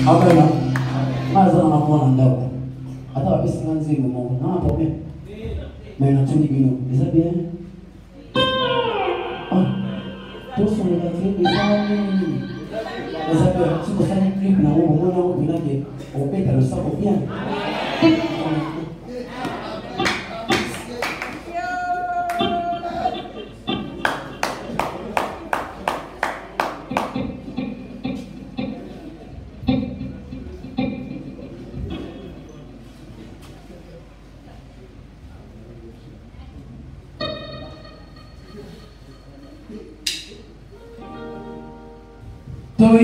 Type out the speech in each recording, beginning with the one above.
Amen. Mazana mwana ndao. Hata wapisi nganzi ngumo. Na hapo bien. Mais na tuni bino. Is that bien? Ah. Tous on est là des amis. Is that bien? Si vous faites un clip na umo mwana umo binake opeta le sapo bien. Oh,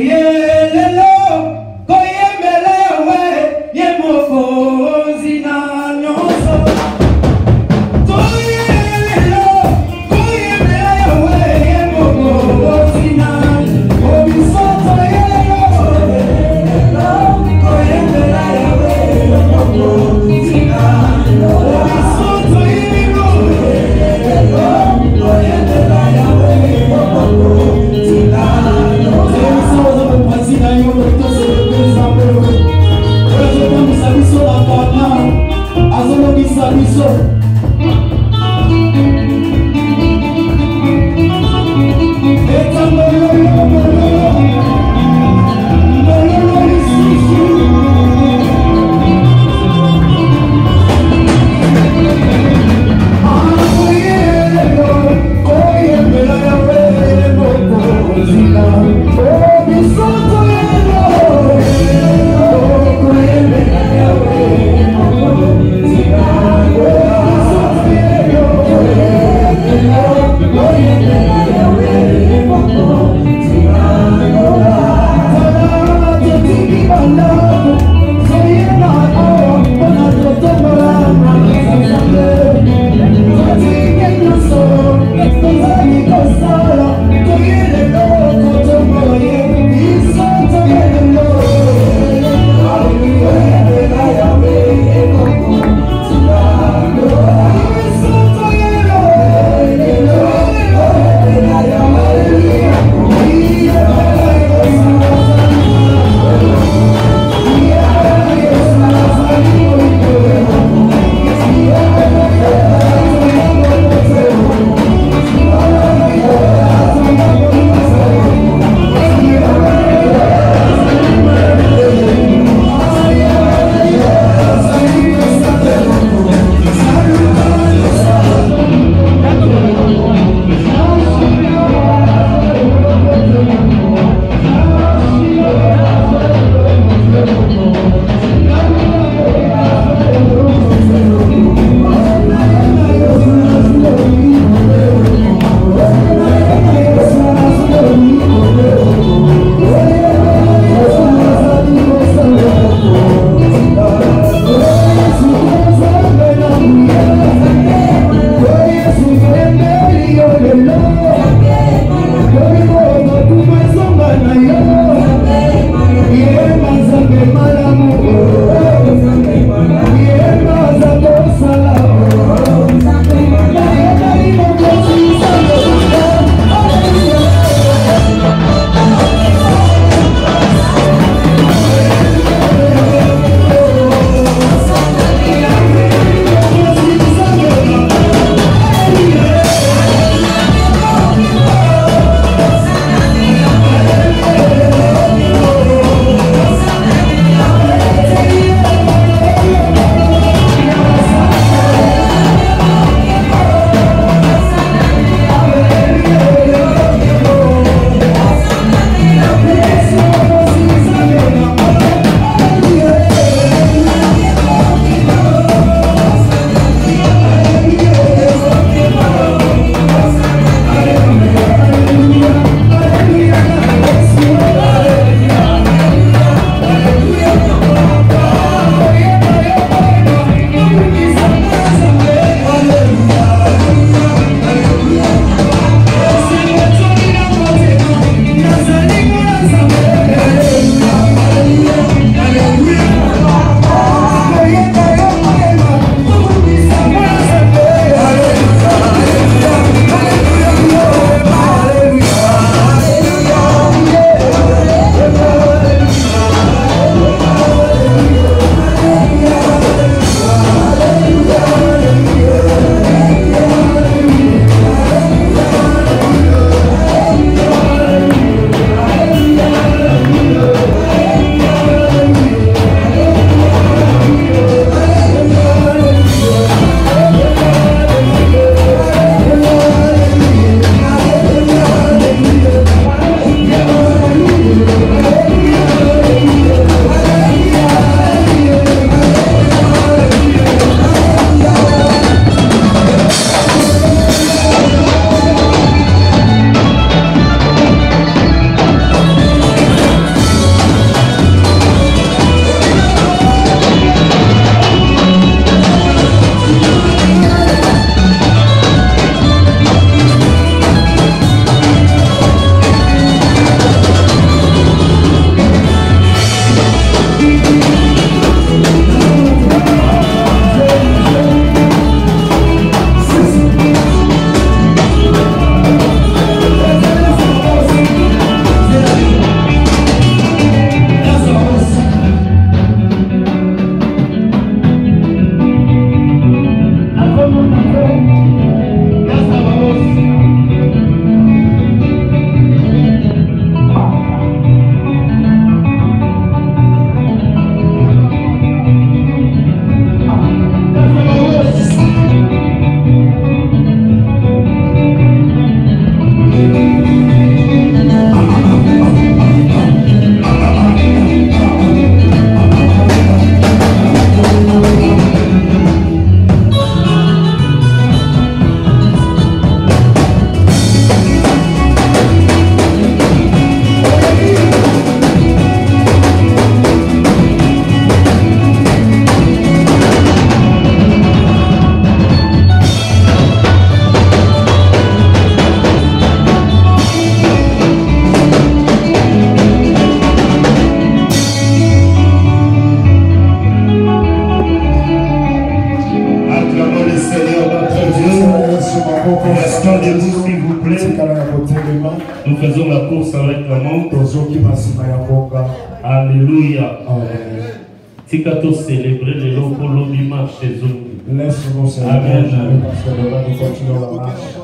Alléluia. Amen. Tikato célébrer les lots pour l'obima chez eux. Laisse-nous célébrer parce que demain nous continuons la marche.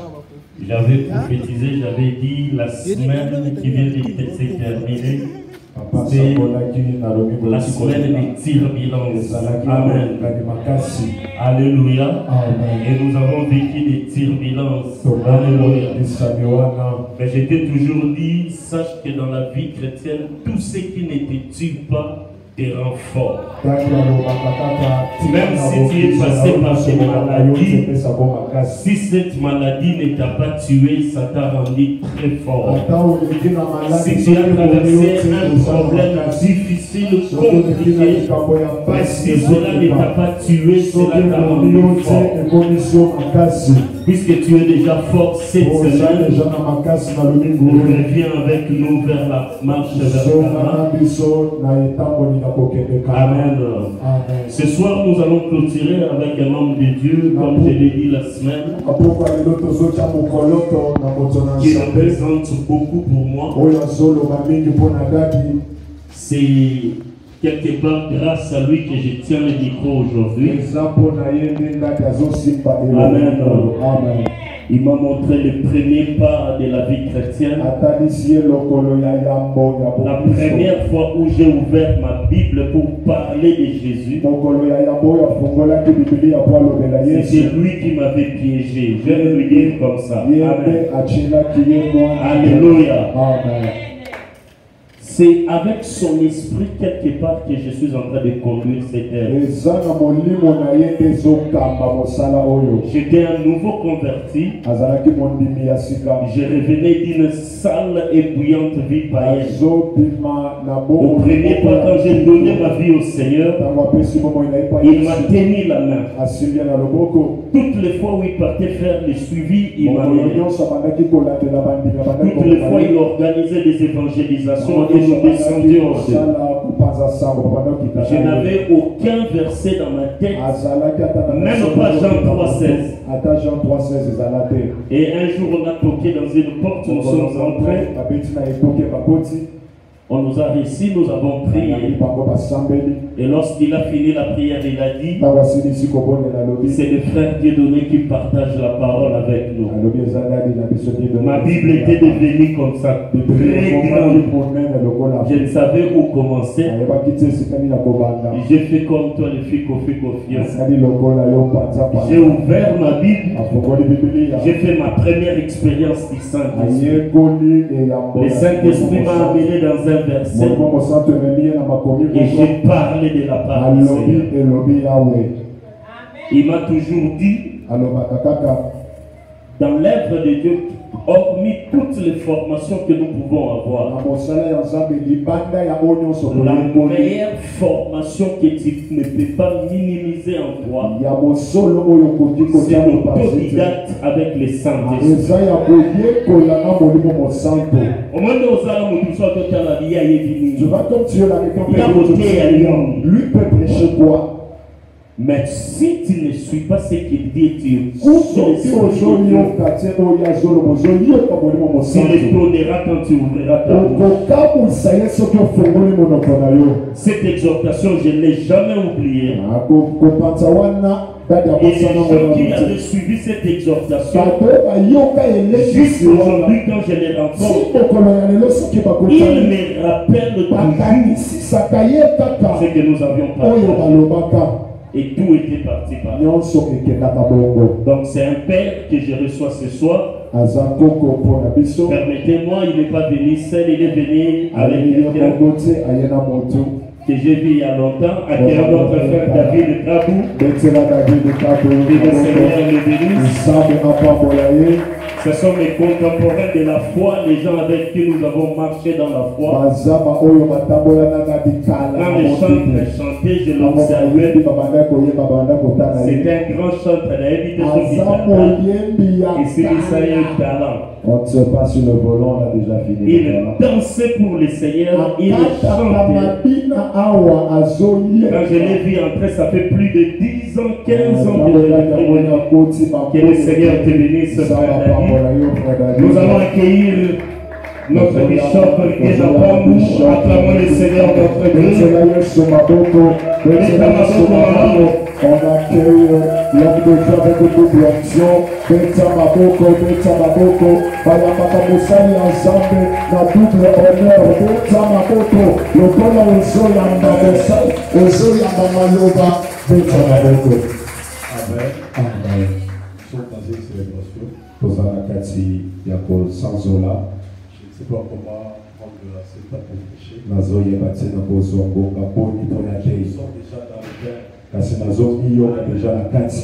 J'avais prophétisé, j'avais dit la semaine qui vient de se terminer. C'est la semaine des turbulences. Amen. Alléluia. Amen. Et nous avons vécu des turbulences. Alléluia. Mais je t'ai toujours dit, sache que dans la vie chrétienne, tout ce qui ne te tue pas te rend fort. Même si tu es passé par ces maladies, si cette maladie ne t'a pas tué, ça t'a rendu très fort. Si tu as traversé un problème difficile, compliqué, si cela ne t'a pas tué, cela t'a rendu fort. Puisque tu es déjà fort cette semaine, reviens avec nous vers la marche vers Canaan. Amen. Ce soir, nous allons clôturer avec un homme de Dieu, comme je l'ai dit la semaine, qui représente beaucoup pour moi. C'est quelque part grâce à lui que je tiens le micro aujourd'hui. Amen. Amen. Il m'a montré le premier pas de la vie chrétienne. La première fois où j'ai ouvert ma Bible pour parler de Jésus, c'est lui qui m'avait piégé. Je vais lui dire comme ça. Amen. Alléluia. Amen. C'est avec son esprit quelque part que je suis en train de conduire cette œuvre. J'étais un nouveau converti. Je revenais d'une sale et bouillante vie païenne. Au premier pas, quand j'ai donné ma vie au Seigneur, il m'a tenu la main. Toutes les fois où il partait faire le suivi, il m'a mené. Toutes les fois il organisait des évangélisations et nous descendions. Je n'avais aucun verset dans ma tête, même pas Jean 3,16. Et un jour on a toqué dans une porte, nous sommes entrés. On nous a réussi, nous avons prié. Et lorsqu'il a fini la prière, il a dit, c'est le frère Dieudonné qui partage la parole avec nous. Ma Bible était devenue comme ça, très grande. Je ne savais où commencer. J'ai fait comme toi, le fico confiance. J'ai ouvert ma Bible. J'ai fait ma première expérience du Saint-Esprit. Le Saint-Esprit m'a amené dans un verset et j'ai parlé de la parole du Seigneur. Il m'a toujours dit, dans l'œuvre de Dieu, hormis toutes les formations que nous pouvons avoir, la meilleure formation que tu ne peux pas minimiser en toi, c'est l'autodidacte avec les Saint-Esprit. Au moment Tu vas comme Dieu l'avait lui peut prêcher quoi? Mais si tu ne suis pas ce qu'il dit, tu le donneras quand tu ouvriras ta bouche. Cette exhortation, je ne l'ai jamais oubliée. Et les gens qui avaient suivi cette exhortation, jusqu'aujourd'hui, quand je les rencontre, ils me rappellent toujours ce que nous avions partagé. Et tout était parti par là. Donc c'est un père que je reçois ce soir. Permettez-moi, il n'est pas venu seul, il est venu avec quelqu'un que j'ai vu il y a longtemps, à qui notre frère David Kabou. Que le Seigneur le bénisse. Ce sont mes contemporains de la foi, les gens avec qui nous avons marché dans la foi. Quand les chantres chantaient, je l'observais. C'était un grand chanteur, il a ici, ça y est, talent. On ne sait pas sur le volant, on a déjà fini. Il dansait pour le Seigneur, il chantait. Quand je l'ai vu entrer, ça fait plus de 10 ans, 15 ans que le Seigneur te bénisse, frère David. Nous allons accueillir Notre bishop est devant nous, acclamons le Seigneur notre Dieu. On accueille l'homme de Dieu avec double onction. Beta Maboko, Bayamaka Moussali ensemble, la double honneur. Beta Maboko, le Kola Ozoyamba Moussali, Ozoyamba Maloba, Beta Maboko. Amen. Amen. Nous sommes dans une célébration. Kozanakati Yako Sanzola. Je ne sais pas comment rendre cet temps pour pécher. Nazoye Batina Bozongo, Baponi Tonate. Ils sont déjà dans le cœur. Kasi nazomi yo déjà la kati.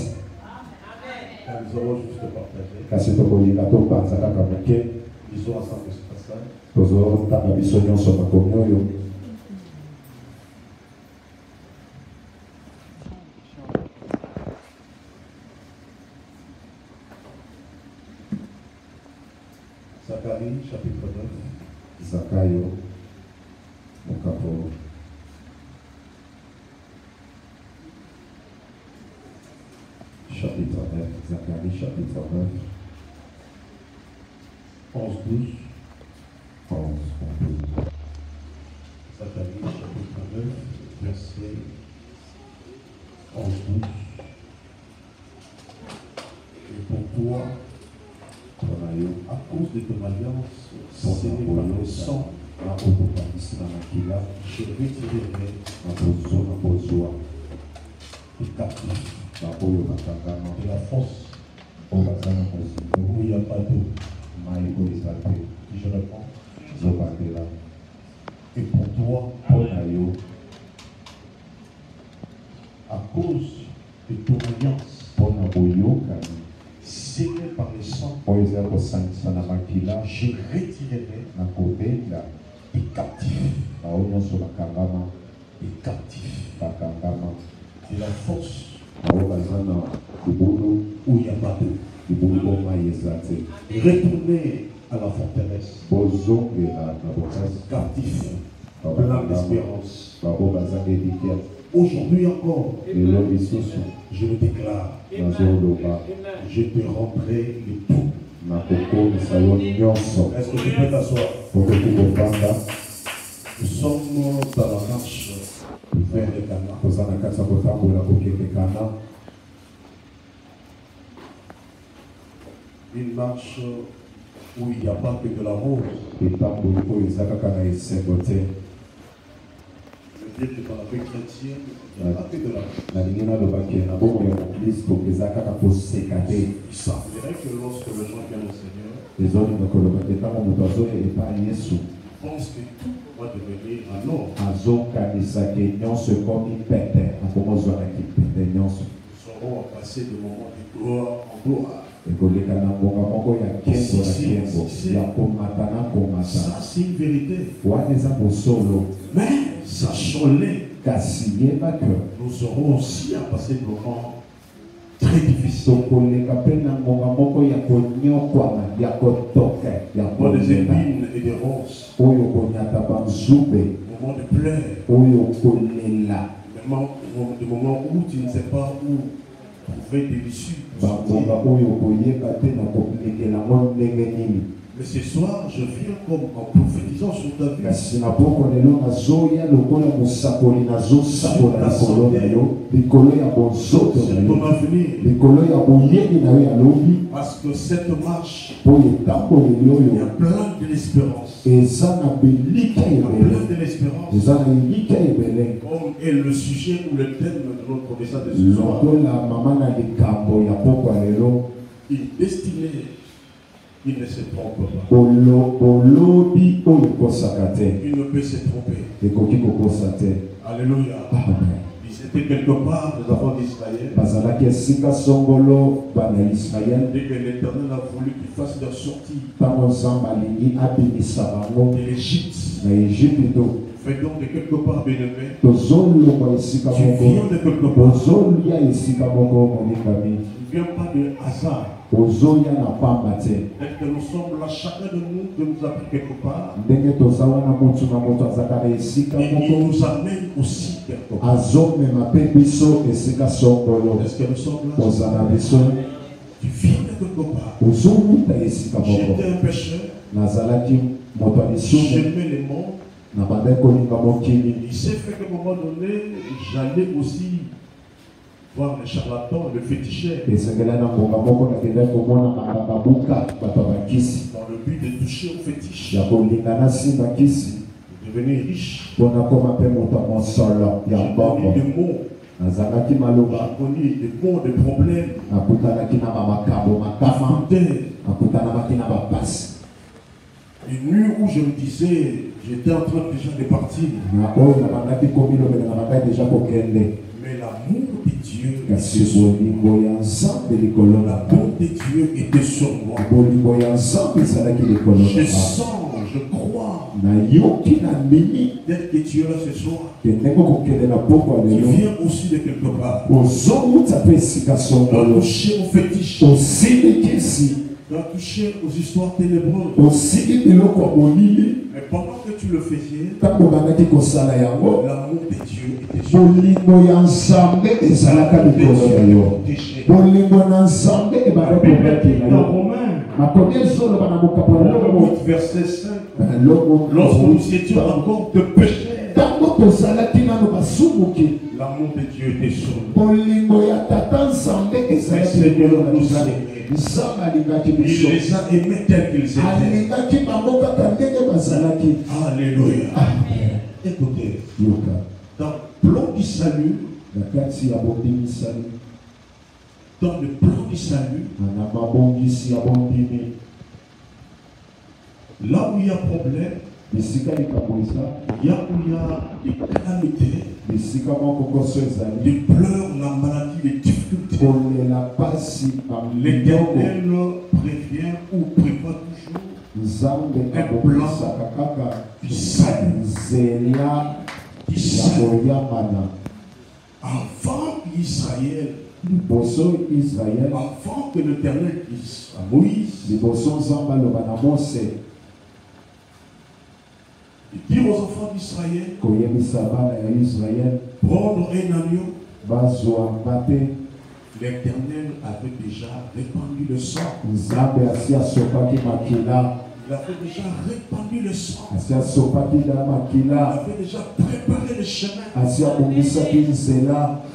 Nous allons juste partager. Kasi tokolinga topanza kaka moke. Ils sont ensemble ce passage. Tozotanga biso nyonso makomi oyo. Zacharie chapitre 9. Zakayo mokapo. Chapitre 9, Zacharie chapitre 9, 11-12. Zacharie chapitre 9, verset 11-12. Et pour toi, à cause de ton alliance, scellée par le sang, je retirerai et captif. Et la force, où il n'y a pas d'eau, je réponds, et pour toi, à cause de ton alliance, scellée par le sang, je retirerai et captif. Et captif. Et la force, où il n'y a pas d'eau. Retournez à la forteresse. Captif. Plein d'espérance. Aujourd'hui encore, je le déclare. Je te rendrai le tout. Est-ce que tu peux t'asseoir? Nous sommes dans la marche vers le Ghana. Une marche où il n'y a pas que de la rose. Je veux dire que dans la vie chrétienne, il n'y a pas que de la rose. Il semblerait que lorsque les gens viennent au Seigneur, ils pensent que tout va devenir un or. Nous serons à passer de moments de gloire en gloire. Ça, c'est une vérité. Mais sachons-le, nous aurons aussi à passer de moments très difficiles. Moments des épines et des ronces. Moments de pleurs. Des moments où tu ne sais pas où trouver des issues. Mais ce soir, je viens comme en prophétisant sur ta vie. Sur ta santé, sur ton avenir. Parce que cette marche, il y a plein de l'espérance. Il y a plein de l'espérance. Comme est le sujet ou le thème de notre message de ce soir. Une destinée, il ne se trompe pas. Il ne peut se tromper. Alléluia. Ils étaient quelque part des enfants d'Israël. Dès que l'Éternel a voulu qu'ils fassent leur sortie de l'Égypte, venons de quelque part, bien-aimé. Tu viens de quelque part. Tu ne viens pas de hasard. Peut-être que nous sommes là, chacun de nous a pris quelque part. Et il nous amène aussi quelque part. Est-ce que nous sommes là? Tu viens de quelque part. J'étais un pécheur. j'aimais les mondes. Il s'est fait qu'à un moment donné, j'allais aussi voir les charlatans, le féticheur, dans le but de toucher au fétiche, de devenir riche. J'ai connu des mots, j'ai connu des mots, des problèmes. Une nuit où je me disais, j'étais en train déjà de partir. Mais l'amour de Dieu était sur moi. L'amour de Dieu était sur moi. Je sens, je crois. Dès que tu es là ce soir, tu viens aussi de quelque part. Tu as touché au fétiche. Tu as touché aux histoires ténébreuses. Mais pendant que tu le faisais, l'amour de Dieu était sur toi. Romains, verset 5. Lorsque nous étions encore de péché, l'amour de Dieu était sur nous. Le Seigneur nous a aimés. Il les a aimés tels qu'ils étaient. Alléluia. Écoutez, dans le plan du salut, là où il y a problème, il y a des calamités, des pleurs, la maladie, les difficultés. L'Éternel prévient ou prépare toujours un plan du salut. Avant Israël, avant que l'Éternel dise à Moïse, et dire aux enfants d'Israël, prendre un agneau, l'Éternel avait déjà répandu le sang. Il avait déjà répandu le sang. Il avait déjà préparé le chemin.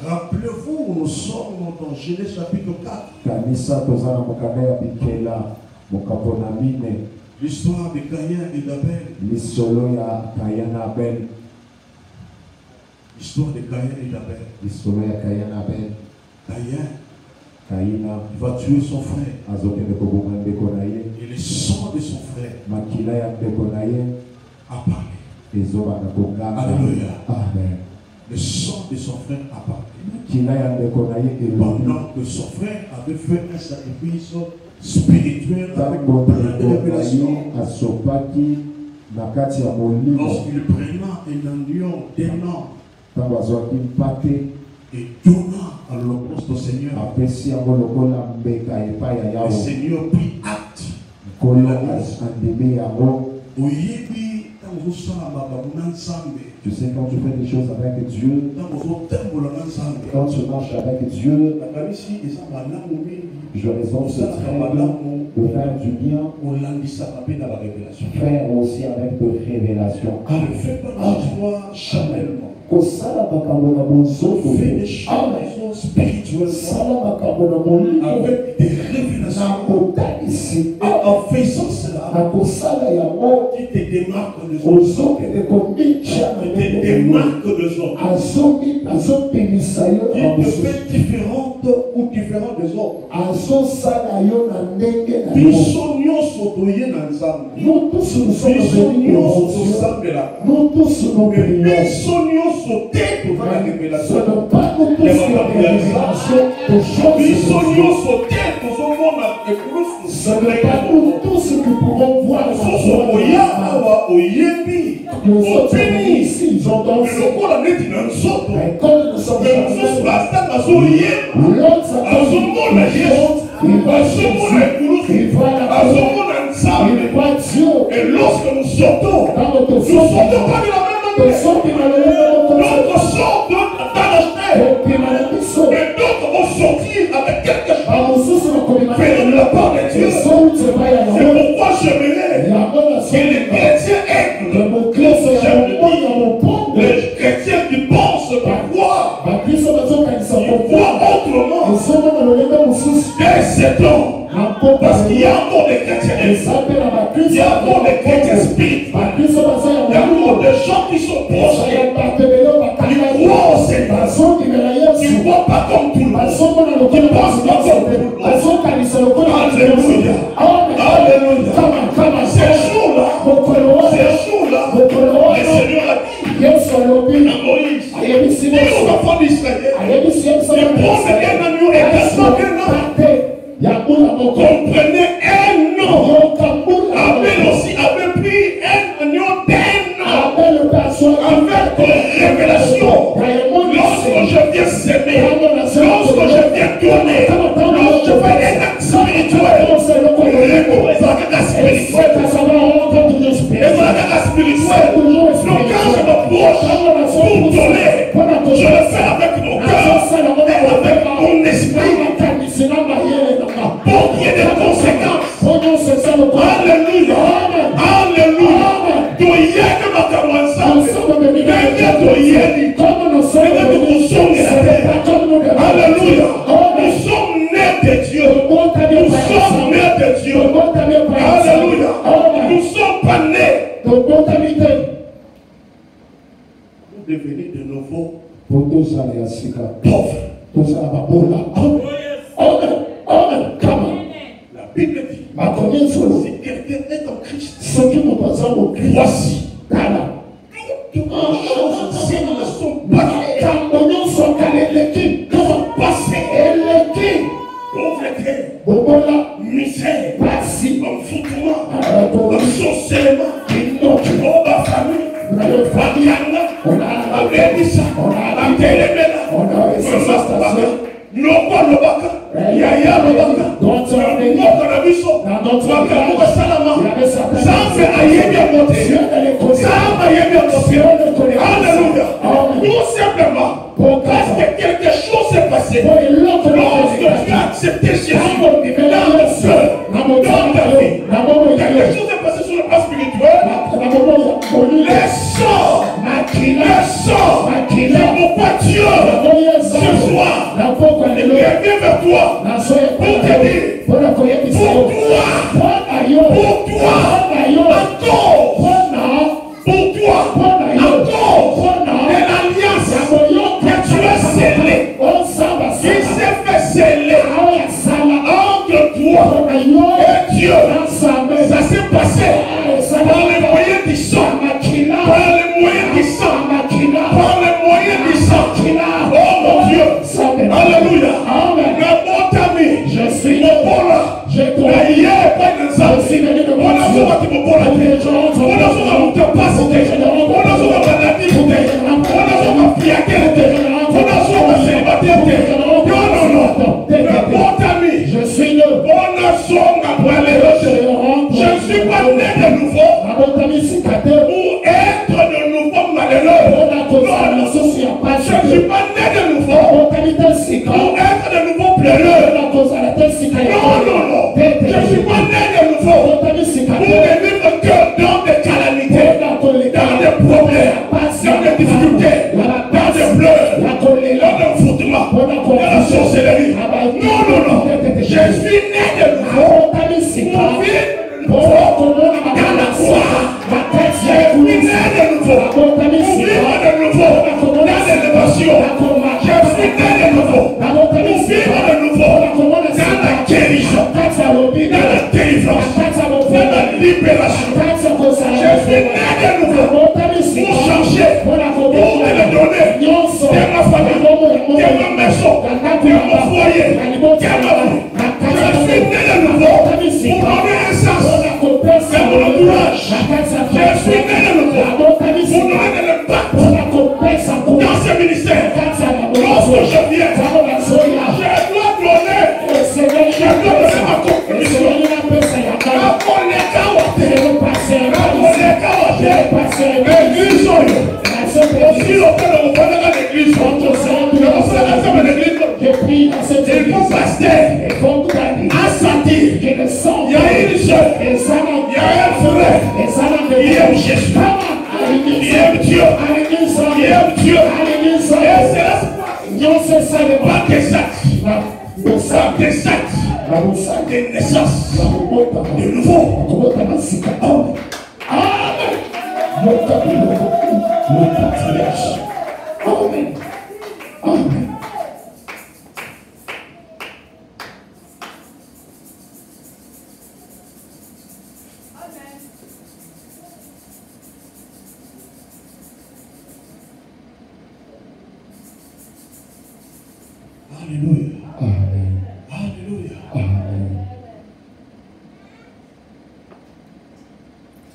Rappelez-vous, nous sommes dans Genèse chapitre 4. L'histoire de Caïn et d'Abel. L'histoire de Caïn et d'Abel. Caïn va tuer son frère. Et le sang de son frère a parlé. Alléluia. Amen. Le sang de son frère a parlé. Pendant que son frère avait fait un sacrifice spirituel avec plein de révélations, lorsqu'il prena un agneau d'un an et donna à l'holocauste au Seigneur, le Seigneur prit acte. Tu sais, quand tu fais des choses avec Dieu, quand tu marches avec Dieu, je raisonne ce trait de faire du bien, faire aussi avec de révélations. Ne fais pas de joie charnellement. Fais des choses spirituellement avec des révélations. Et en faisant cela, tu te démarques des autres. Tu te démarques des autres. Tu te fais différente ou différent des autres. Nous tous nous sommes sautés pour la révélation. Ce n'est pas nous tous qui avons des révélations de choses. Ce n'est pas nous tous qui pouvons voir la chose. Nous sommes ici, ils ont dansé. Mais comme nous sommes l'autre s'attend, il va choisir, il va la il va Dieu. Et lorsque nous sortons, dans nous ne sortons pas de la même manière. D'autres sortent d'Anasté. Et d'autres vont sortir avec quelque chose. Venant de la part de Dieu. C'est pourquoi j'aimerais Décédons. Parce qu'il y a encore des chrétiens. Il y a encore des chrétiens spirituels. Il y a encore des gens qui sont prostrés. Ils croient au Seigneur. Ils ne croient pas comme tout le monde. Ils ne pensent pas comme tout le monde. Alléluia. Alléluia. Ces jours-là, le Seigneur a dit à Moïse, dit aux enfants d'Israël, de prendre un agneau également comprenez un nom. Abel aussi avait pris un agneau d'un nom avec révélation. Lorsque je viens s'aimer, lorsque je viens tourner, lorsque je fais un acte spirituel, donc quand je m'approche pour donner, je le fais avec mon cœur et avec mon esprit. Pour qu'il y ait des conséquences. Alléluia. Alléluia. Doyenne makamansa. Alléluia. Nous sommes nés de Dieu. Nous sommes nés de Dieu. Alléluia. Nous ne sommes pas nés. Vous devenez de nouveau pauvres. La Bible dit, si quelqu'un est en Christ, voici, toutes les choses anciennes ne sont pas passées. Pauvreté, misère, envoûtement, sorcellement, la famille, Alléluia. Tout simplement, parce que quelque chose s'est passé. Lorsque tu as accepté Jésus dans le cœur, dans ta vie, quelque chose s'est passé sur le plan spirituel. Les sorts qui ne vont pas Dieu ce soir, il revient vers toi pour te dire, pour toi, et l'alliance que tu as scellée, qui s'est fait sceller entre toi et Dieu, ça s'est passé par les moyens du sang, par les moyens du sang, par les moyens du sang. Oh mon Dieu, alléluia. Mais mon ami, je suis le bon là. Je crois hier, pas de ça. On a souvent dit mon bon là. On a souvent te passer. On a souvent maladie. On a souvent fiaqué. On a souvent célibataire. Non. Mais mon ami, je suis le bon son après les roches. Je ne suis pas né de nouveau pour être de nouveau malheureux. Je ne suis pas né de nouveau pour être de nouveau pleureux. Non. Je ne suis pas né de nouveau pour venir au cœur dans des calamités, dans des problèmes, dans des difficultés, dans des pleurs, dans des envoûtements, dans la sorcellerie. Non. Je suis né de nouveau pour vivre dans la foi. Je suis né de nouveau pour vivre de nouveau dans l'élévation. Je suis né de nouveau pour vivre de nouveau dans la guérison, dans la délivrance, dans la libération. Je suis né de nouveau pour changer, pour me le donner de ma famille, de ma maison, de mon foyer, de ma vie. Je suis né de nouveau pour donner un sens à mon entourage. Je suis né de nouveau pour donner l'impact dans ce ministère. Lorsque je viens, je dois donner ma contribution. L'église, aussi longtemps que vous prenez à l'église, il faut passer à sentir. Il y a une soeur, il y a un frère, il aime Jésus, il aime Dieu, il aime Dieu. Et c'est là, il Pas des actes. Pas des actes. De naissance. De nouveau. Amen. Amen. Amen. Alléluia. Amen. Alléluia. Amen.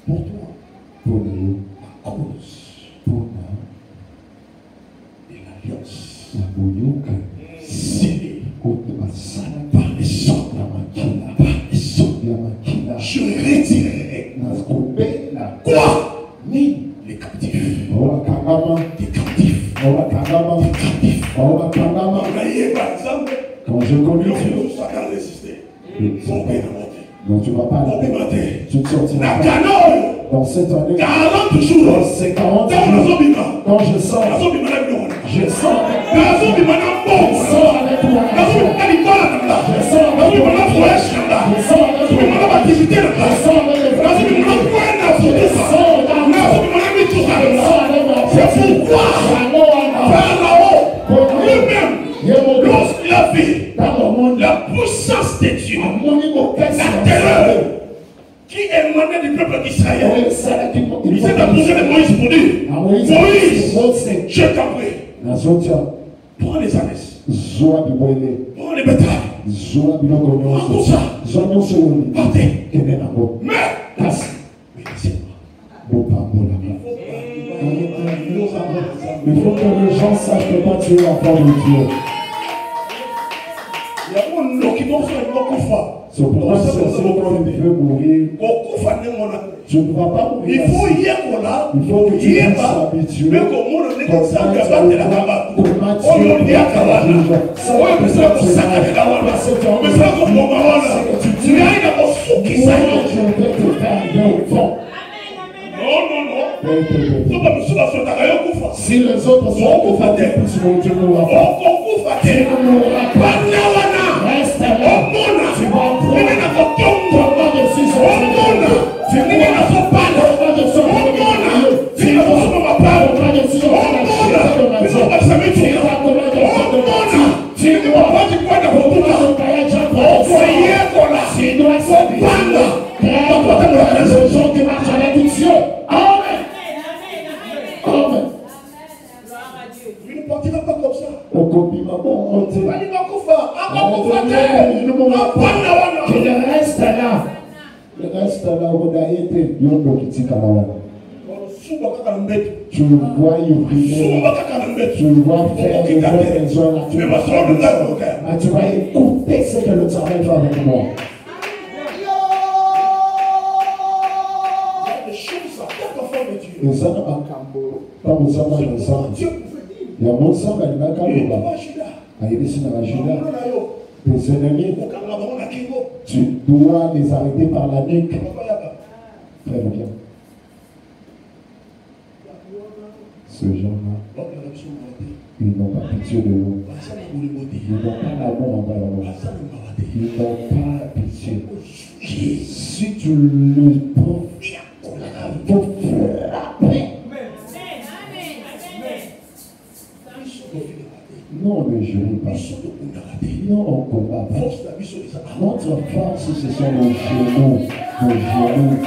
Pour toi, Pour nous, à cause pour moi, de l'alliance la bouillonque, signée contre ma salle, par les sang, la maquila, par les sang, la maquila, je retirerai la coupée, la quoi? ni, Les captifs. on la kagama, Des captifs. on la kagama, Des captifs. on la kagama. On a eu par exemple, Quand je connais le Dieu, Dieu chacun résister. Pour bien monter. donc tu ne vas pas Pour bien monter. tu te sortiras La pas. canole. Dans cette année, 40 jours. dans ces 40 Dans jours, le zobima. quand je sors, La zobima n'a plus. je sors avec La zobima n'a je pas. sors avec mon La argent. zobima n'a pas. Je sors La avec zobima mon n'a argent. pas. La Je sors avec zobima mon n'a pas argent. activité. Je sors avec les La zobima n'a activités. pas Je activité. sors La avec zobima n'a pas tout ça. je sors avec mon C'est pourquoi Pharaon lui-même, lorsqu'il a vu la puissance de Dieu, la terreur qui émanait du peuple d'Israël, il s'est approché de Moïse pour dire, Moïse, je t'en prie, prends les ânes, prends les bétails, prends tout ça, partez. Mais il faut que les gens sachent que toi tu es l'enfant de Dieu. il y a un document sur le Mokufa. C'est pourquoi c'est ce qui veut mourir. Tu ne vas pas mourir. Il faut y être là. Il faut que tu y puisses t'habituer. Mais comment on est comme ça, on est là-bas. On est là là. On est là pour ça, on est là. On est là pour moi. Tu es là pour ce qui s'est. Je vais te faire bien au fond. Non. Si les autres sont confortés, tu ne mourras pas. Tu ne mourras pas. Reste là. Tu vas prendre ton décision. Tu ne vas pas de son tu ne vas pas de décision. Tu ne vas pas du point de vue. Tu dois se prendre. Les gens qui marchent avec Dieu. Amen. Amen. Tu ne partiras pas comme ça. Au copie ma bonne. Tu Il reste là. Il reste là. Tu le vois ivrier. Tu le vois faire de bonnes raisons là. Tu vas écouter ce que le travail fait avec moi. Et ça n'a pas quand vous avez un sang. Il y a mon sang, il n'a qu'à le bas. Il y a des signes à la Juda. Tes ennemis, tu dois les arrêter par la nuque. Frère, viens. Ce genre-là, ils n'ont pas pitié de nous. Ils n'ont pas l'amour envers nous. Ils n'ont pas pitié. Si tu le prends, pour frapper. Non, ne jurez pas. Non, on ne combat pas. Notre force, ce sont nos genoux. Nos genoux.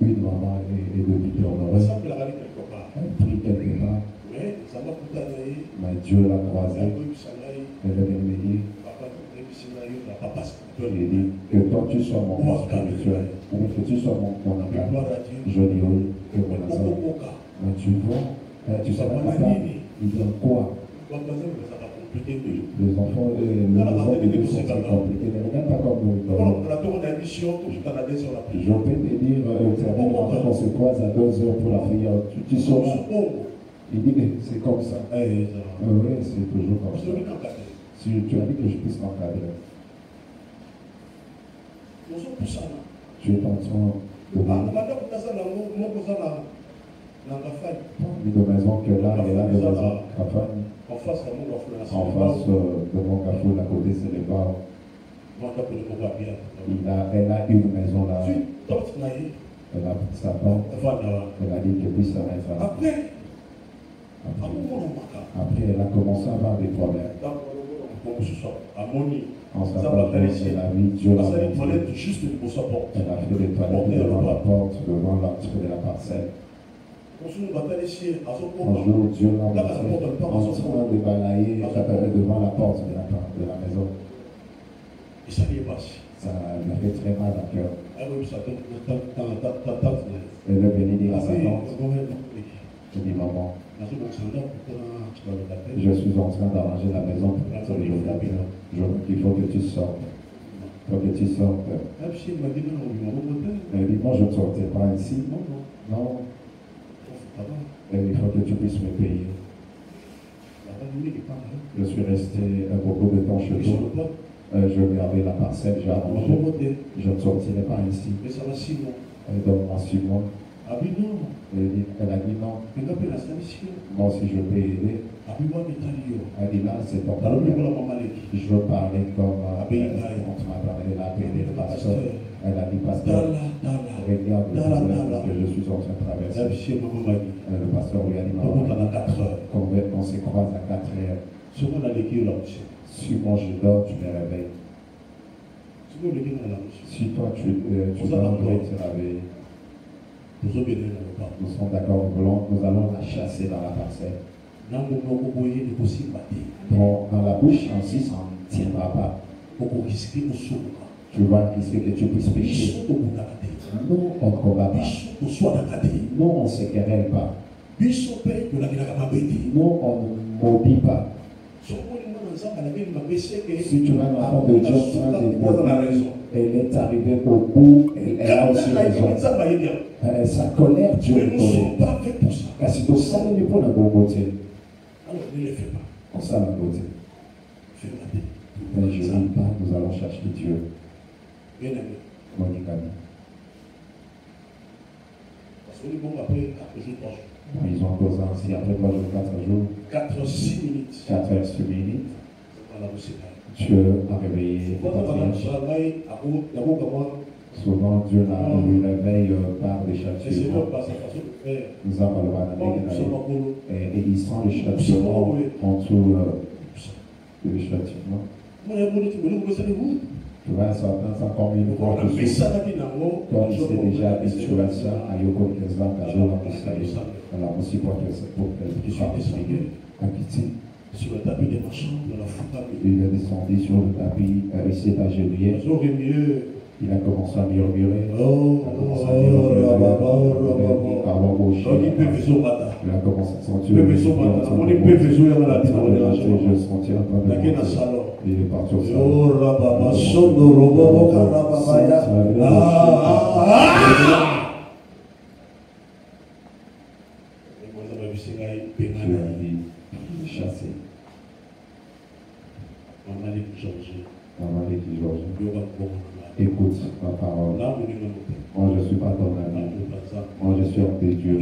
Une maman est députée honoraire. Elle prie quelque part. Mais Dieu l'a croisée. Elle est réveillée. Il dit que toi tu sois mon père spirituel, ou que tu sois mon avocat. Je dis oui, que mon enfant. Mais tu vois, tu sais pas, il dit quoi? Les enfants, les deux sont très compliqués. Ne regarde pas comme nous. Je peux te dire, quand on se croise à 2 heures pour la prière, tu sauras. Il dit que c'est comme ça. Oui, c'est toujours comme ça. Si tu as dit que je puisse m'encadrer. Tu es en train Une de maison que là et là de maison Kafani. En face de mon café, à côté c'est les bars. Elle a une maison là. Elle a sa porte. Elle a dit que puisse se mettre là. Après, elle a commencé à avoir des problèmes. En sa part, elle a vu Dieu l'a montré. Elle a fait des toilettes devant la porte, devant l'entrée de la parcelle. Un jour, Dieu l'a montré en train de balayer devant la porte de la maison. Ça lui a fait très mal à cœur. Elle est venue dire à sa tante, elle dit maman, je suis en train d'arranger la maison pour que il faut que tu sortes. Il faut que tu sortes. Elle dit moi je ne sortais pas ici. Non. Elle dit il faut que tu puisses me payer. Je suis resté beaucoup de temps chez toi. Je regardais la parcelle, j'ai arrangé. Je ne sortirai pas ici. Elle donne-moi 6 mois. Elle a dit non. Moi aussi je peux aider. Elle dit là c'est ton problème. Je veux parler comme on m'a parlé, elle a appelé le pasteur. Elle a dit pasteur, regarde le problème que je suis en train de traverser. Le pasteur lui a dit maman, on se croise à 4 heures. Si moi je dors, tu me réveilles. Si toi tu dors, tu te réveilles. Nous sommes d'accord, nous allons la chasser dans la parcelle. Dans la bouche ainsi, ça ne tiendra pas. Tu vas risquer que tu puisses pécher. Nous, on ne combat pas. Nous, on ne se querelle pas. Nous, on ne maudit pas. Si tu vas dans l'enfant de Dieu, elle est arrivée au bout, elle a aussi raison. Sa colère, Dieu le connaît. Car si tu sens le niveau de la beauté, on sent la beauté. Mais je ne dis pas, nous allons chercher Dieu. Monica. Ils ont causé ainsi après 3 jours, 4 jours. 4h06 minutes. Dieu a réveillé. Souvent, Dieu nous réveille par des châtiments. Nous avons le et il sent les châtiments en dessous des châtiments. Tu vois, certains sont comme une fois que comme il s'est déjà habitué à ça, à Yoko Keza, à Jola Koussaï, alors aussi pour qu'il soit expliqué, à Kiti. Sur le tapis de ma chambre, de la foule. Il est descendu sur le tapis, il s'est agenouillé. Il a commencé à murmurer. Il a commencé à sentir le je sentais un peu de il est parti au chassé. Écoute ma parole. Moi je ne suis pas ton ami. Moi je suis homme de Dieu.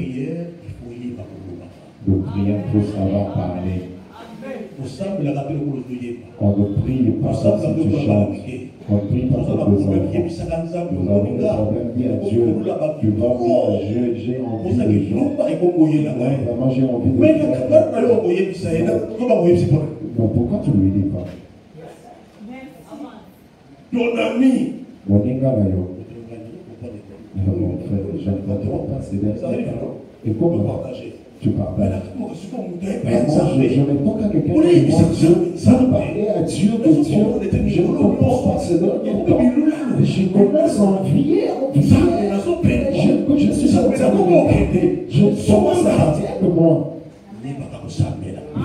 De prière, il faut savoir parler. On ne prie pas si tu chantes. On ne prie pas pour tes enfants. Nous avons des problèmes. Dis à Dieu. Tu vas dire à Dieu, j'ai envie de jouer. Vraiment, j'ai envie de faire. Mais pourquoi tu ne lui dis pas? Ton ami. Mon gars là, mon frère, je ne vais pas passer derrière. Et comment tu partages? Je n'ai pas qu'à quelqu'un qui demande Dieu, parler à Dieu de Dieu. Je ne comprends pas ce dernier temps. Je commence à envier. Je suis en train de regarder. Je commence à dire que moi. Il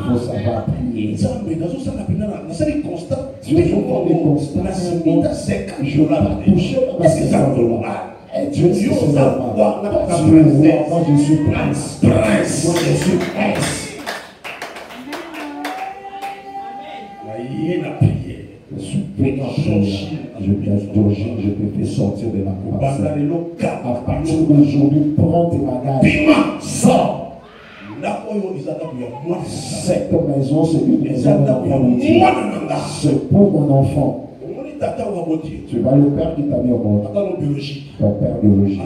faut savoir prier. Dieu font des constats. Je ne vais pas toucher ma saison de loi. Et Dieu c'est normal. Moi je suis prince. Moi je suis prince. Je suis pénant. d'origine, je te fais sortir de la parcelle. À partir d'aujourd'hui, prends tes bagages. Sors. Cette maison, c'est une maison d'enfant de Dieu. C'est pour mon enfant. Tu vois le père qui t'a mis au monde. Ton père biologique.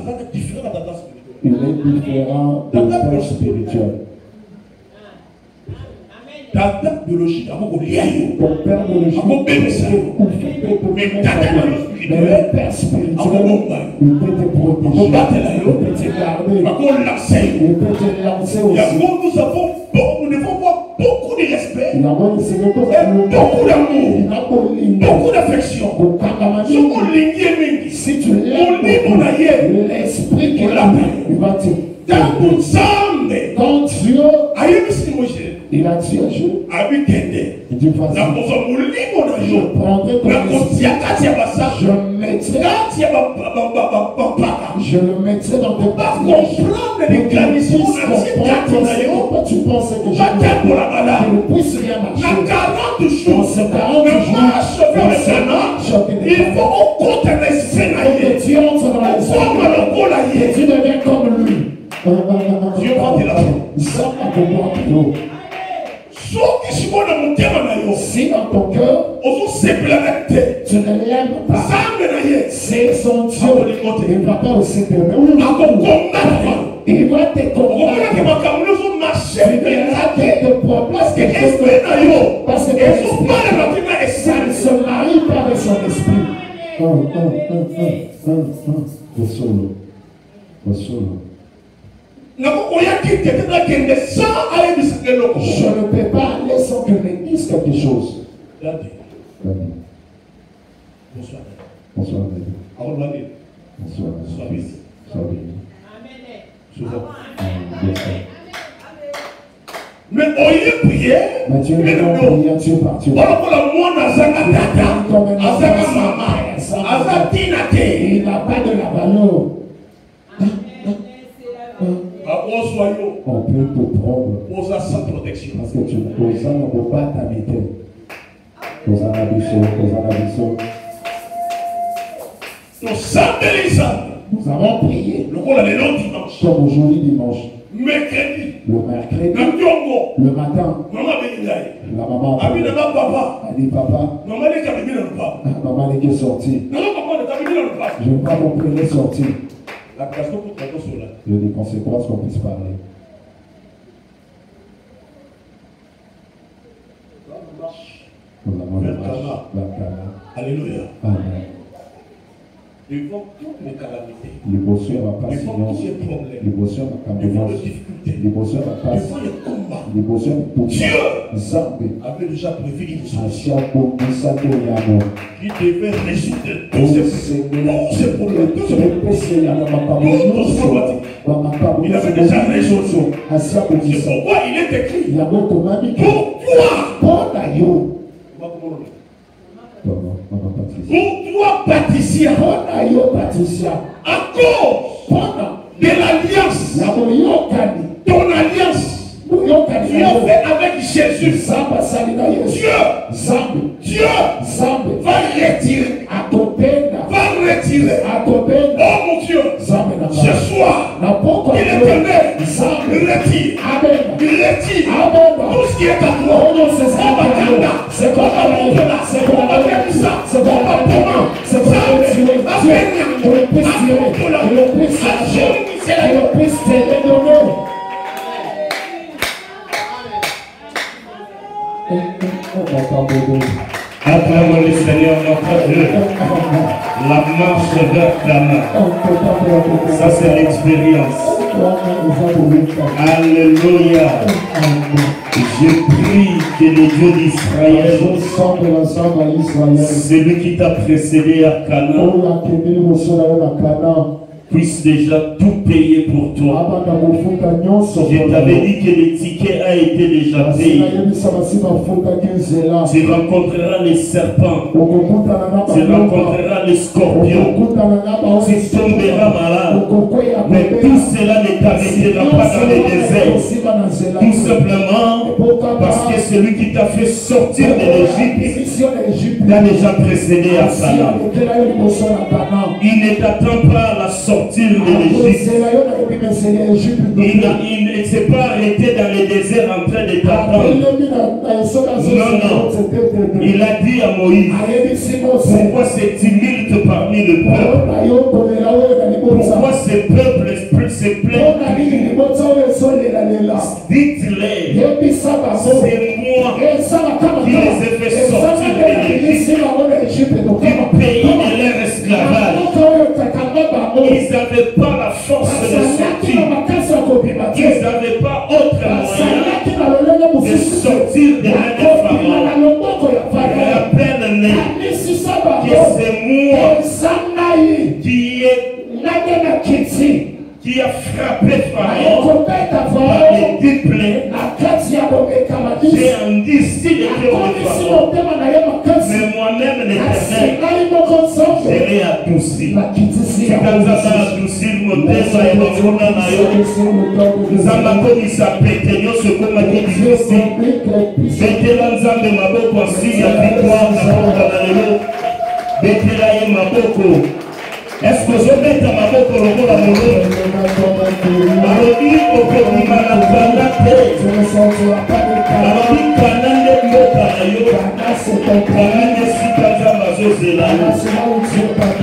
Il est différent de ton père spirituel. Ta date biologique, ton père biologique, mais le père spirituel, il peut te protéger, il peut te garder, il peut te lancer aussi. Nous devons avoir beaucoup de respect, et beaucoup d'amour, beaucoup d'affection. Si tu l'aimes, l'esprit qui l'a, il va te quand Dieu il a dit à Dieu, il dit vas-y, je prendrai ton esprit, je le mettrai dans tes bagages, pourquoi tu penses que je ne puisse rien marcher. Dans ces 40 jours, il faut qu'on compte l'esprit, que Dieu entre dans l'esprit, et tu deviens comme lui. Dieu va te la faire. Si dans ton cœur, tu ne l'aimes pas, c'est son Dieu, il ne va pas aussi t'aimer. Il va te combattre. Il va te problèmes parce que ça ne se marie pas avec son esprit. Je ne peux pas aller sans que je dise quelque chose. Bonsoir. Bonsoir. Mais on y est prié. Mais tu es parti. Il n'a pas de la valeur. On peut te prendre sans protection. parce que tu ne peux pas t'habiter. Nous avons prié comme aujourd'hui dimanche. Le mercredi, le matin, la maman a dit papa, maman est sortie. Je ne veux pas mon premier sortir. Je dis conséquences qu'on puisse parler. Nous avons la marche. Alléluia. Amen. Devant toutes les calamités, L'émotion va pas devant tous les problèmes, l'émotion va pas devant les difficultés, l'émotion va pas devant les combats, l'émotion pour Dieu Zambe avait déjà prévu une solution Asiapo Misato Yano qui devait résoudre tous ces problèmes, tous ces problèmes. Il avait déjà résolu. C'est pourquoi il est écrit pour toi. Pour toi, Patricia, à cause de l'alliance, ton alliance, tu as fait avec Jésus. Dieu va retirer. Oh mon Dieu, ce soir, il est éternel, retire tout ce qui est à toi. C'est pour Acclamons le Seigneur notre Dieu. La marche vers Canaan. Ça c'est l'expérience. Alléluia. Je prie que le Dieu d'Israël, celui qui t'a précédé à Canaan, puisse déjà tout payer pour toi. Je t'avais dit que le ticket a été déjà payé. Tu rencontreras les serpents, tu rencontreras les scorpions, tu tomberas malade. Mais tout cela ne t'arrêtera pas dans le désert. Tout simplement parce que celui qui t'a fait sortir de l'Égypte Il a déjà précédé à Canaan. Il ne t'attend pas à la sortir de l'Égypte. Il ne s'est pas arrêté dans le désert en train de t'attendre. Non. Il a dit à Moïse, pourquoi ces tumultes parmi le peuple? Pourquoi ces peuples se plaignent? Dites-les, c'est moi qui les ai fait sortir de l'Égypte, du pays de leur esclavage. Ils n'avaient pas la force de sortir. Ils n'avaient pas autre moyen de sortir de leur Pharaon. Rappelle-les que c'est moi qui a frappé Pharaon par les 10 plaies. J'ai endurci le cœur de Pharaon. Mais moi-même, l'Éternel, je l'ai adouci. Si quand ça va adoucir mon thème, Zamba komisa pete nyonso ekomaki difficile. Betela Nzambe maboko asili ya victoire na mboka na lelo. Betela ye maboko. Est-ce que je mets à ma boca le mot à mon nom? Alobi okobima na kana te. Alobi kana ne moka na yo. Kana ne sika Nzambe azozela.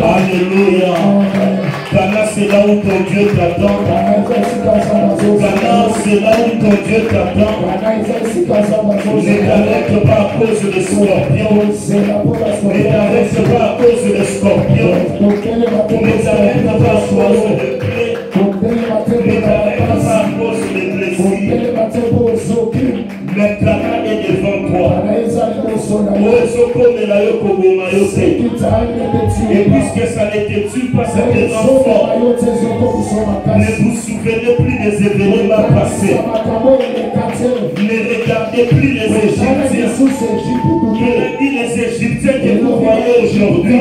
Alléluia. Kana c'est là où ton Dieu t'attend. Kana c'est là où ton Dieu t'attend. Ne t'arrête pas à cause des scorpions. Ne t'arrête pas à cause des scorpions. Ne t'arrête pas à cause de plaies. Ne t'arrête pas à cause de blessures. Le Canaan est devant toi. Et puisque ça ne te tue pas, ça te rend fort. Ne vous souvenez plus des événements passés. Ne regardez plus les Égyptiens. Les Égyptiens que vous voyez aujourd'hui,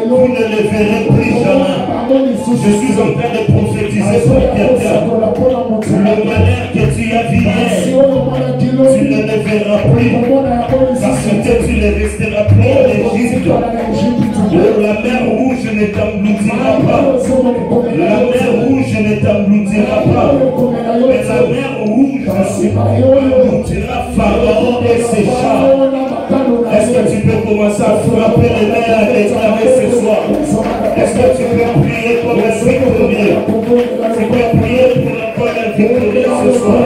vous ne les verrez plus jamais. Je suis en train de prophétiser pour quelqu'un. Le malheur que tu as vu hier, tu ne le verras plus. Parce que tu ne resteras plus en Égypte. La mer rouge ne t'engloutira pas. La mer rouge ne t'engloutira pas. Mais la mer rouge engloutira Pharaon et ses chars. Est-ce que tu peux commencer à frapper les mains à déclarer ce soir? Est-ce que tu peux prier comme un victorieux? Tu peux prier pour encore un victorieux ce soir.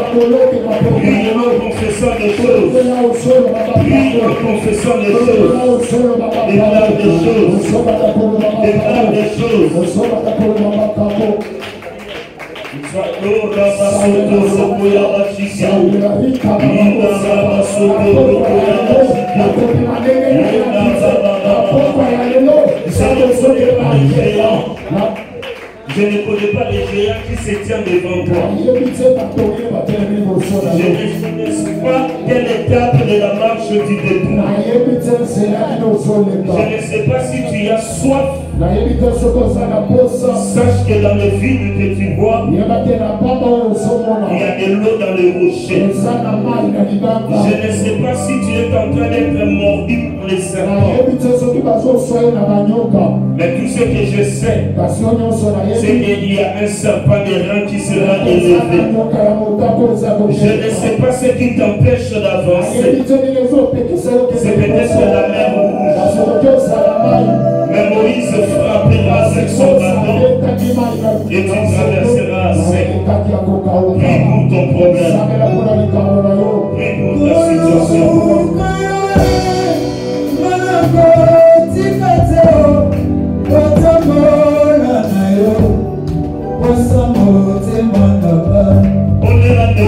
Prie en confessant des choses. Prie en confessant des choses. Déclare des choses. Déclare des choses. Je ne connais pas les géants qui se tiennent devant toi. Je ne sais pas quelle étape de la marche tu débrouilles. Je ne sais pas si tu as soif. Sache que dans le vide que tu vois, il y a de l'eau dans les rochers. Je ne sais pas si tu es en train d'être mordu par les serpents. Mais tout ce que je sais, c'est qu'il y a un serpent errant qui sera élevé. Je ne sais pas ce qui t'empêche d'avancer. C'est peut-être la mer rouge. Mais Moïse frappera avec son bâton et tu traverseras sec. Prie pour ton problème. Prie pour ta situation. On est là de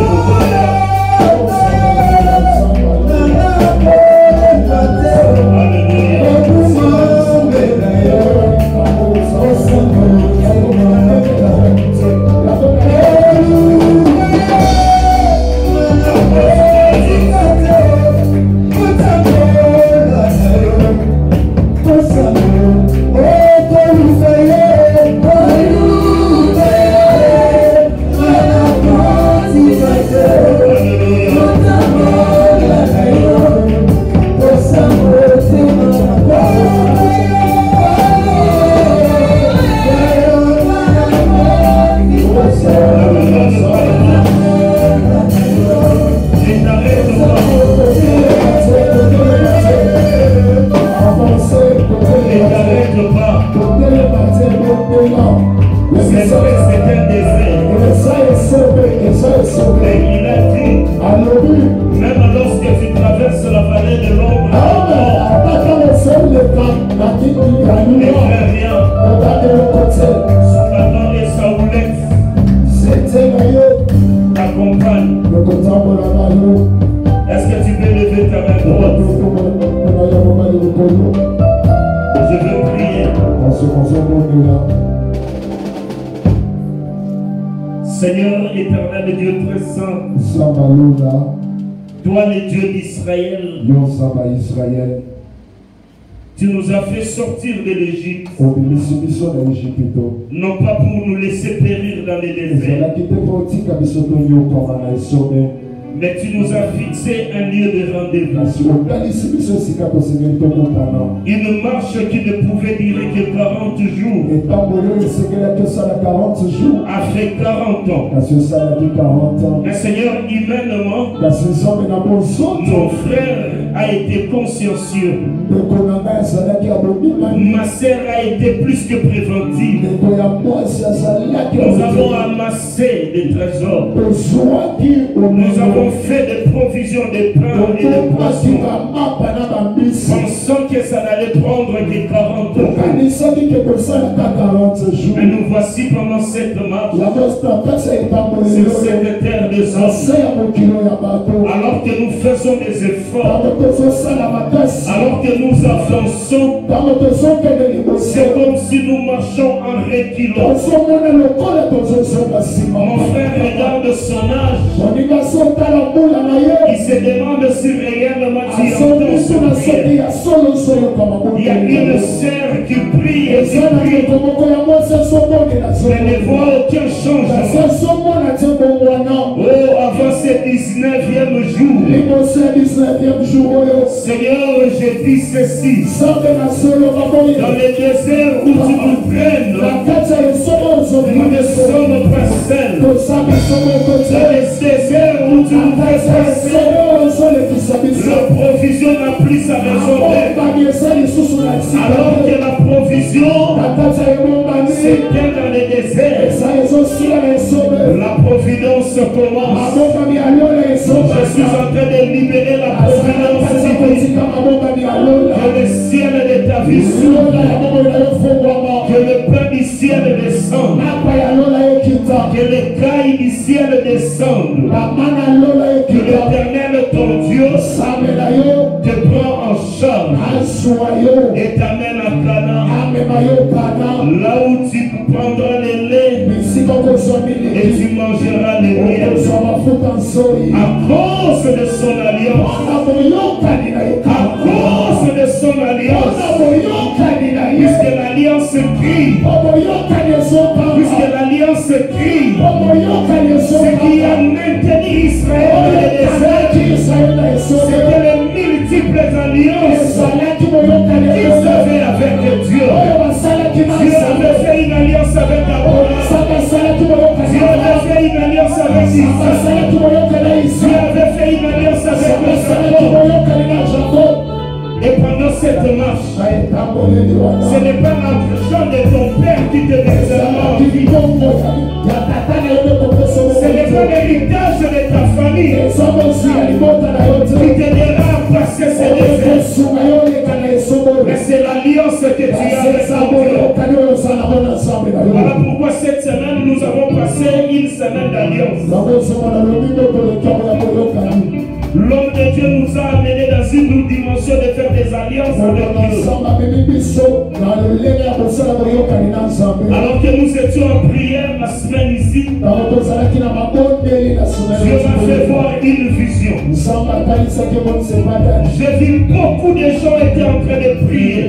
C'était un désert. Et il a dit, même lorsque tu traverses la vallée de l'ombre, ne crains rien. Cependant, les Saoulettes t'accompagnent. Est-ce que tu peux lever ta main droite? Je veux prier. Seigneur éternel Dieu très saint, toi le Dieu d'Israël, tu nous as fait sortir de l'Égypte, non pas pour nous laisser périr dans les déserts, mais tu nous as fixé un lieu de rendez-vous. Une marche qui ne pouvait durer que 40 jours a fait 40 ans. Mais Seigneur, humainement, mon frère a été consciencieux. Ma sœur a été plus que préventive. Nous avons amassé des trésors. Nous avons fait des provisions de pain et de poissons, pensant que ça n'allait prendre que 40 ans. Mais nous voici pendant cette marche sur cette terre de sang. Alors que nous faisons des efforts, alors que nous avançons, c'est comme si nous marchons en reculant. Mon frère regarde son âge. Il se demande si réellement tu entends son prière. Il y a une sœur qui prie et qui prie, mais ne voit aucun changement. Oh, avant ce 19e jour, Seigneur, je dis ceci. Dans le désert où tu nous prennes, nous ne sommes pas seuls. Dans le désert où tu nous fais passer, la provision n'a plus sa raison d'être. Alors que la provision c'est bien dans les déserts, la providence commence. Je suis en train de libérer la providence divine. Que le ciel de ta vie s'ouvre, que le pain du ciel descende, que les cailles du ciel descendent, que l'Éternel ton Dieu te prend en charge et t'amène à Canaan, là où tu prendras le lait et tu mangeras le miel. À cause de son alliance, à cause de son alliance, puisque l'alliance crie, puisque l'alliance crie, ce qui a maintenu Israël dans le désert, c'était les multiples alliances qu'ils avaient avec Dieu. Dieu avait fait une alliance avec Abraham. Dieu avait fait une alliance avec Isaac. Dieu avait fait une alliance avec Jacob. Et pendant cette marche, ce n'est pas l'argent de ton père qui te versera en vie. Ce n'est pas l'héritage de ta famille qui t'aidera à passer ces déserts. Mais c'est l'alliance que tu as avec ton Dieu. Voilà pourquoi cette semaine, nous avons passé une semaine d'alliance. L'homme de Dieu nous a amenés dans une dimension de faire des alliances avec Dieu. Alors que nous étions en prière la semaine ici, Dieu m'a fait voir une vision. J'ai vu beaucoup de gens étaient en train de prier,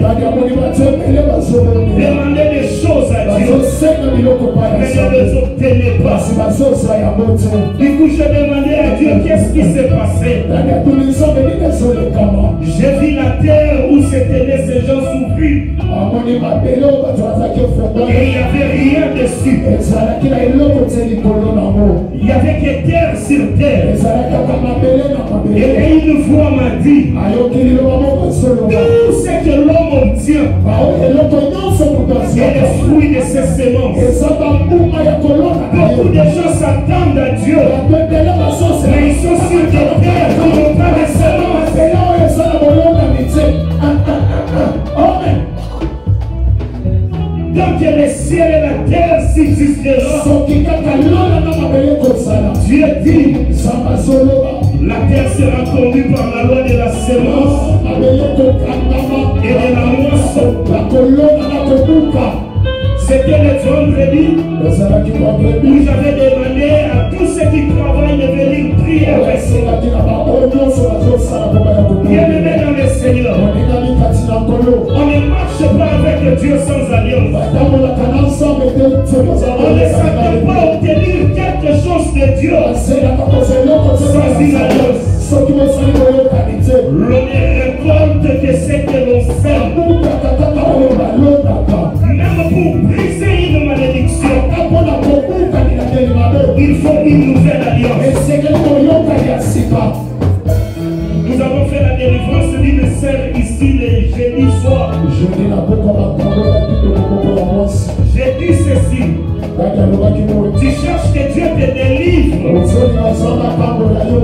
demander des choses à Dieu, mais ne les obtenaient pas. Du coup, je demandais à Dieu qu'est-ce qui s'est passé. J'ai vu la terre où s'étaient nés ces gens souffrir. Et il n'y avait rien dessus. Il n'y avait que terre sur terre. Et une voix m'a dit, tout ce que l'homme obtient et le fruit de ses semences. Beaucoup de gens s'attendent à Dieu, mais ils sont sur des terres qui n'ont pas de semences. Tant que le ciel et la terre subsisteront, Dieu dit, la terre sera conduite par la loi de la semence et de la moisson. C'était le vendredi où j'avais demandé à tous ceux qui travaillent de venir prier avec moi. Bien-aimés dans le Seigneur, on ne marche pas avec Dieu sans alliance. On ne s'attend pas à obtenir quelque chose de Dieu sans une alliance. L'on ne récolte que ce que l'on sème. Même pour briser une malédiction, il faut une nouvelle alliance. Nous avons fait la délivrance d'une sœur ici le jeudi soir. J'ai dit ceci. Tu cherches que Dieu te délivre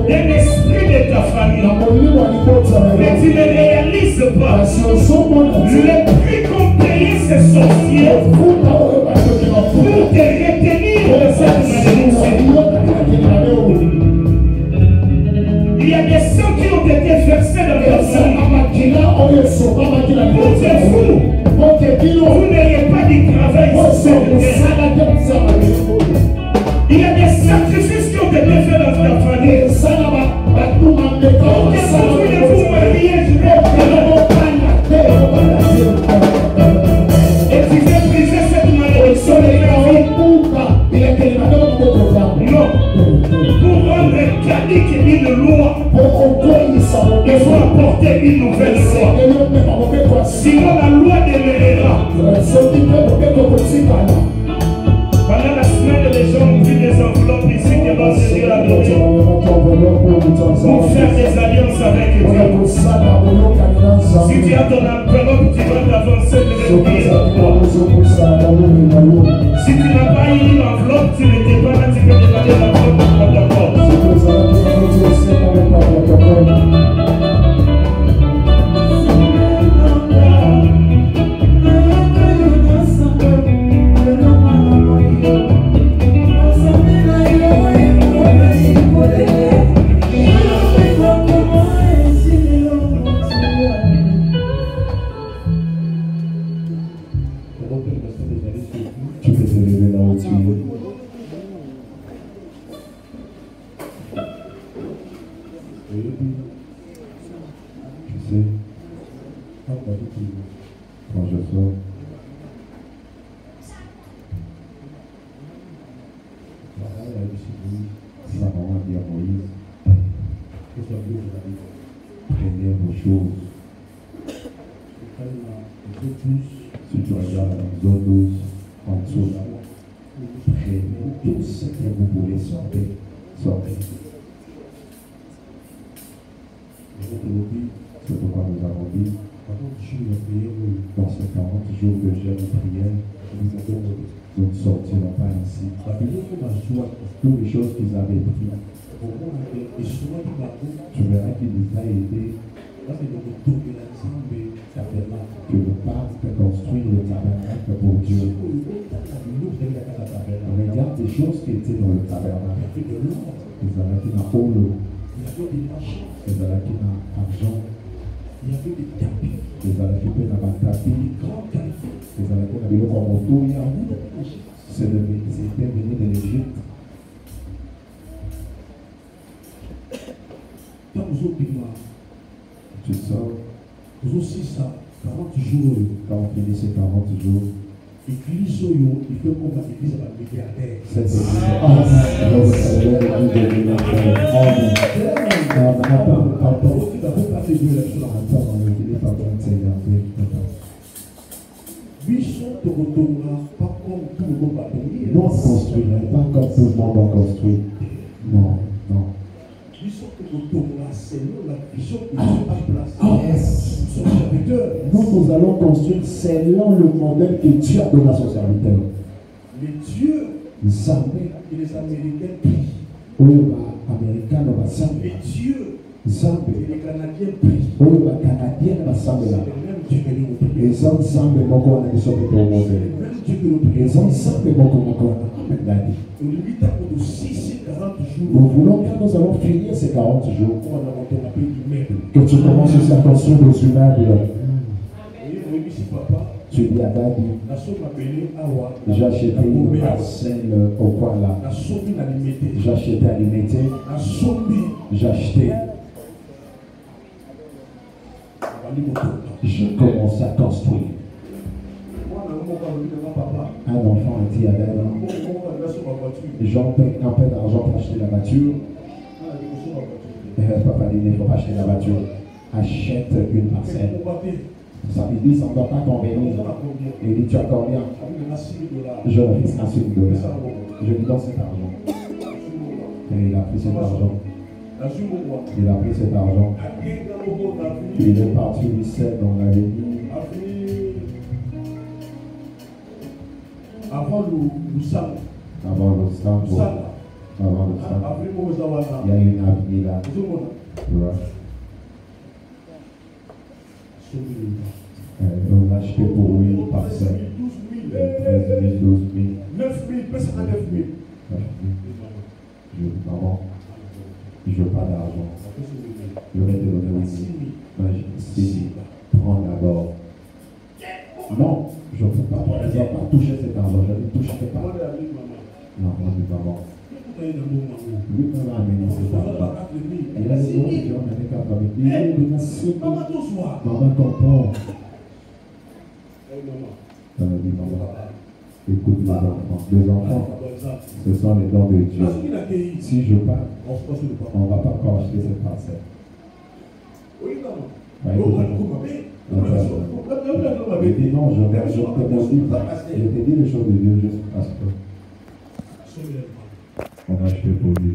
d'un esprit de ta famille, mais tu ne réalises pas le prix qu'ont payé ces sorciers pour te retenir de cette malédiction. Il y a des sangs qui ont été versés dans ta famille pour que vous n'ayez pas du travail sur cette terre. Il y a des sacrifices qui ont été faits dans ta famille. Pour que vous ne vous mariez et tu veux briser cette malédiction de ta vie. Non. Pour rendre caduque une loi, il faut apporter une nouvelle loi. Sinon la loi demeurera. Pendant la semaine, les gens ont pris des enveloppes ici que l'on se dit à donner pour faire des alliances avec Dieu. Si tu as ton enveloppe, tu dois t'avancer de prier pour toi. Si tu n'as pas eu l'enveloppe, tu n'étais pas là, tu peux demander l'enveloppe au protocole. Tu peux te lever là où tu es. Tu sais, quand je sors, ça va dire à Moïse, prenez vos choses. Si tu regardes la zone 12, en dessous là, prenez tout ce que vous voulez sortir. C'est pourquoi nous avons dit, dans ces 40 jours de jeûne et prière, nous ne sortirons pas ainsi. Toutes les choses qu'ils avaient prises, tu verras qu'il nous a aidé que le pape peut construire le tabernacle pour Dieu. Regarde des choses qui étaient dans le tabernacle. Les Alakim à Olo, les Alakim à argent, les Alakim à Matapi, les Alakim à Bilokomotoya. C'était venu de l'Égypte. Tu sors. Aussi ça, 40 jours, quand on finit ces 40 jours, l'église, il faut qu'on va l'église à la milliardaire. Cette église, non, on construirait pas comme tout le monde a construit. Non. Selon la vision que Dieu a placée. Son serviteur. Non nous allons construire selon le modèle que Dieu a donné à son serviteur. Mais Dieu Zambé, et les Américains prient. oyo ba américain na basambe. Mais Dieu Zambé, et les Canadiens prient. oyo ba canadien na basambe la. C'est le même Dieu que nous prions. Eza nzambe moko wana biso pe C'est tomondele. le même Dieu que nous prions. Eza nzambe moko wana. Amen dadi. Nous limitons pour 640 jours. Nous voulons que nous allons finir ces 40 jours. On a monté la paix du meuble. Que tu commences aussi à construire des immeubles. Et vous ici, papa, Tu dis à Daddy, la somme appelée Awa. j'ai acheté une parcelle au coin là. La somme limitée. J'ai acheté à limiter. La somme. J'ai acheté. Je commence à construire. Un enfant a dit à Daddy, j'en paie un peu d'argent pour acheter la voiture. Papa dit, il ne faut pas acheter la voiture. Achète une parcelle. Ça, il dit, ça ne doit pas convenir. Il dit, tu as combien? Je leur fais 5 $. Je lui donne cet argent. Et il a pris cet argent. Il a pris cet argent. Il est parti du sel dans l'avenir. Avant le sang. Avant le sang. Avant le sang. Il y a une avenue là. Tu vois. On l'a acheté pour lui une parcelle. 13 000, 12 000. 9 000, personne à 9 000. Maman, je veux pas d'argent. Je vais te donner 8 000. Si, prends d'abord. Non, je ne peux pas. Je ne vais pas toucher cet argent. Je ne toucherai pas. Non, on dit maman. Lui, on a amené cet argent. Il a les autres qui ont amené 4 000. Il a donné 6 000. Maman comprend. Dit maman, écoute les enfants. Les enfants, ce sont les dons de Dieu. Si je pars, on ne va pas encore acheter cette parcelle. Je dis non, je te dis les choses de Dieu juste parce que on a acheté pour lui.